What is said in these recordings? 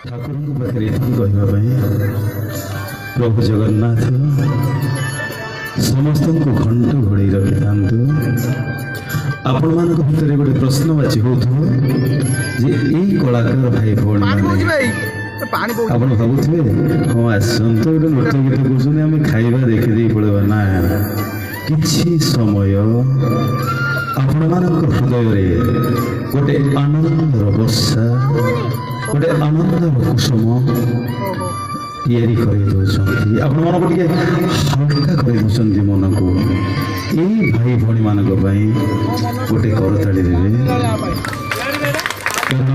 ଠାକୁରଙ୍କ ପାଖରେ ଏତିକି କହିବା ପାଇଁ ପ୍ରଭୁ ଜଗନ୍ନାଥ ସମସ୍ତଙ୍କୁ ଘଣ୍ଟ ଘୋଡ଼େଇ ରଖିଥାନ୍ତୁ। ଆପଣମାନଙ୍କ ଭିତରେ ଗୋଟେ ପ୍ରଶ୍ନବାଚୀ ହେଉଥିବ ଯେ ଏଇ କଳାକାର ଭାଇ ଭଉଣୀମାନେ ଆପଣ ଭାବୁଥିବେ ହଁ ଆସନ୍ତୁ ଗୋଟେ ନୃତ୍ୟ ଗୀତ କରୁଛନ୍ତି ଆମେ ଖାଇବା ଦେଖିଦେଇ ପଳେଇବା। ନା, କିଛି ସମୟ ଆପଣମାନଙ୍କ ହୃଦୟରେ ଗୋଟେ ଆନନ୍ଦର ବର୍ଷା, ଗୋଟେ ଆନନ୍ଦର କୁସୁମ ତିଆରି କରିଦେଉଛନ୍ତି। ଆପଣ ମନକୁ ଟିକେ ହାଲକା କରିଦେଉଛନ୍ତି ମନକୁ। ଏଇ ଭାଇ ଭଉଣୀମାନଙ୍କ ପାଇଁ ଗୋଟେ କରତାଳି ଦେବେ। କାରଣ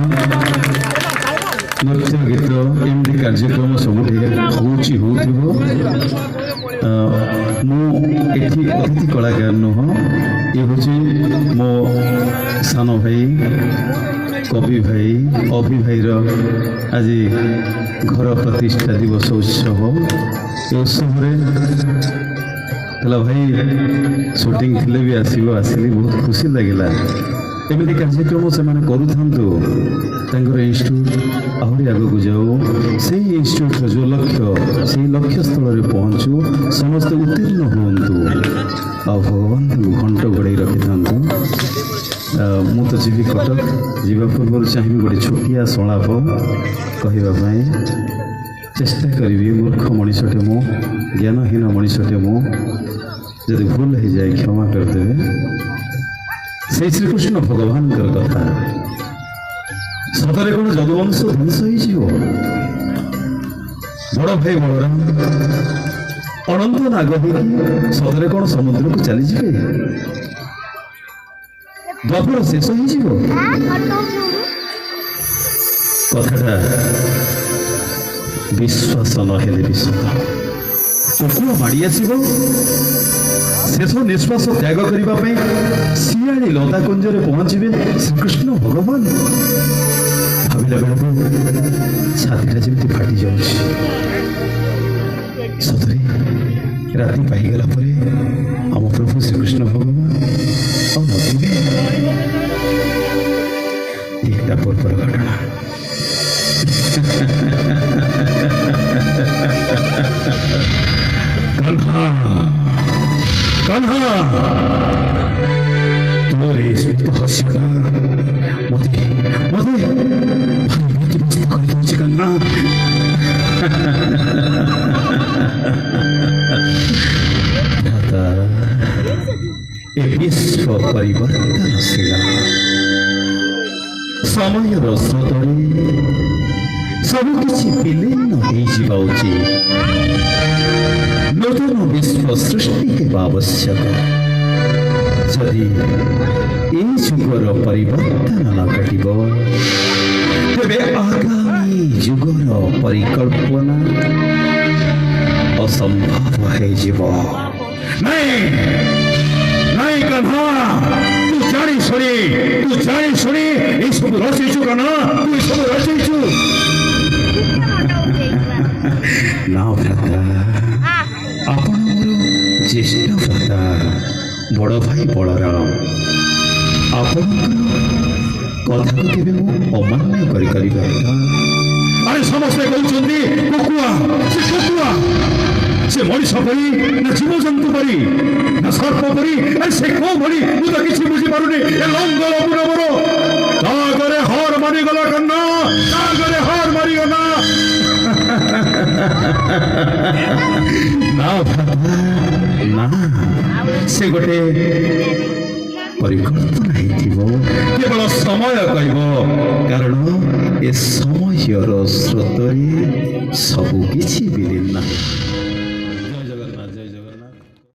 ନୃତ୍ୟ ଗୀତ ଏମିତି କାର୍ଯ୍ୟକ୍ରମ ସବୁଠି ହେଉଥିବ। ମୁଁ ଏଠି ଅତିଥି କଳାକାର ନୁହଁ, ଏ ହେଉଛି ମୋ ସାନ ଭାଇ କବି ଭାଇ ଅଭି ଭାଇର ଆଜି ଘର ପ୍ରତିଷ୍ଠା ଦିବସ ଉତ୍ସବ। ଏ ଉତ୍ସବରେ ହେଲା ଭାଇ ସୁଟିଂ ଥିଲେ ବି ଆସିଲି, ବହୁତ ଖୁସି ଲାଗିଲା। ଏମିତି କାର୍ଯ୍ୟକ୍ରମ ସେମାନେ କରୁଥାନ୍ତୁ, ତାଙ୍କର ଇନଷ୍ଟିଚ୍ୟୁଟ୍ ଆହୁରି ଆଗକୁ ଯାଉ, ସେଇ ଇନଷ୍ଟିଚ୍ୟୁଟ୍ର ଯେଉଁ ଲକ୍ଷ୍ୟ ସେଇ ଲକ୍ଷ୍ୟସ୍ଥଳରେ ପହଞ୍ଚୁ, ସମସ୍ତେ ଉତ୍ତୀର୍ଣ୍ଣ ହୁଅନ୍ତୁ ଆଉ ଭଗବାନ ତାଙ୍କୁ ଘଣ୍ଟ ଘୋଡ଼େଇ ରଖିଥାନ୍ତୁ। ମୁଁ ତ ଯିବି କଟକ, ଯିବା ପୂର୍ବରୁ ଚାହିଁବି ଗୋଟେ ଛୋଟିଆ ସଂଳାପ କହିବା ପାଇଁ ଚେଷ୍ଟା କରିବି। ମୂର୍ଖ ମଣିଷଟେ ମୁଁ, ଜ୍ଞାନହୀନ ମଣିଷଟେ ମୁଁ, ଯଦି ଭୁଲ ହେଇଯାଏ କ୍ଷମା କରିଦେବେ। ସେଇ ଶ୍ରୀକୃଷ୍ଣ ଭଗବାନଙ୍କର କଥା। ସତରେ କ'ଣ ଯଦୁବଂଶ ଧ୍ୱଂସ ହେଇଯିବ? ବଡ଼ ଭାଇ ବଳରାମ ଅନନ୍ତ ନାଗ ହେଇକି ସତରେ କ'ଣ ସମୁଦ୍ରକୁ ଚାଲିଯିବେ? ଦ୍ୱାପର ଶେଷ ହେଇଯିବ? କଥାଟା ବିଶ୍ୱାସ ନହେଲେ ବିଶ୍ୱାସ କୁକୁର ମାଡ଼ି ଆସିବ। ଶେଷ ନିଶ୍ୱାସ ତ୍ୟାଗ କରିବା ପାଇଁ ଶିଆଳି ଲତା କୁଞ୍ଜରେ ପହଞ୍ଚିବେ ଶ୍ରୀକୃଷ୍ଣ ଭଗବାନ। ଭାବିଲା ବେଳକୁ ଛାତିଟା ଯେମିତି ଫାଟି ଯାଉଛି। ସତରେ ରାତି ପାଇଗଲା ପରେ ଆମ ପ୍ରଭୁ ଶ୍ରୀକୃଷ୍ଣ ଭଗବାନ ଆଉ ନଥିବେ। ଠିକ୍ ତା ପୂର୍ବର ଘଟଣା। कान्हा तुम्हारे स्मित हास्य का मुझे भारी व्यवस्था कर दीजिए कान्हा। ए विश्व परिवर्तनशील समयर स्रोतरे सबकिछि विलीन होइଯିବା उचित। नूतन विश्व सृष्टि हेबा आवश्यक। जदि ए जुगर परिवर्तन न घटिब तेबे आगामी जुगर परिकल्पना असंभव होइଯିब। नहीं नहीं कान्हा, तू जानी शुणी ए सब रचैछु कान्हा, तू ए सब रचैछु। ना भ्राता, ଆପଣ ମୋର ଜ୍ୟେଷ୍ଠ ଭ୍ରାତା ବଡ଼ ଭାଇ ବଳରାମ। ଆପଣଙ୍କର କଥାକୁ କେବେ ମୁଁ ଅମାନ୍ୟ କରିପାରିବି? ଆରେ ସମସ୍ତେ କହୁଛନ୍ତି କୁକୁଆ, ସେ ମଣିଷ ପରି ନା ଜୀବଜନ୍ତୁ ପରି ନା ସର୍ପ ପରି? ଆରେ ସେ କୋଉ ଭଳି ମୁଁ ତ କିଛି ବୁଝିପାରୁନି। ଏ ଲଙ୍ଗଳ ମୋର ତା ଘରେ ହାର ମାରିଗଲା କାନ୍ନା, ତା ଘରେ ହାର ମାରିଗଲା। ନା ନା, ସେ ଗୋଟେ ପରିକଳ୍ପନା ହେଇଥିବ, କେବଳ ସମୟ କହିବ। କାରଣ ଏ ସମୟର ସ୍ରୋତରେ ସବୁ କିଛି ବିলীନ।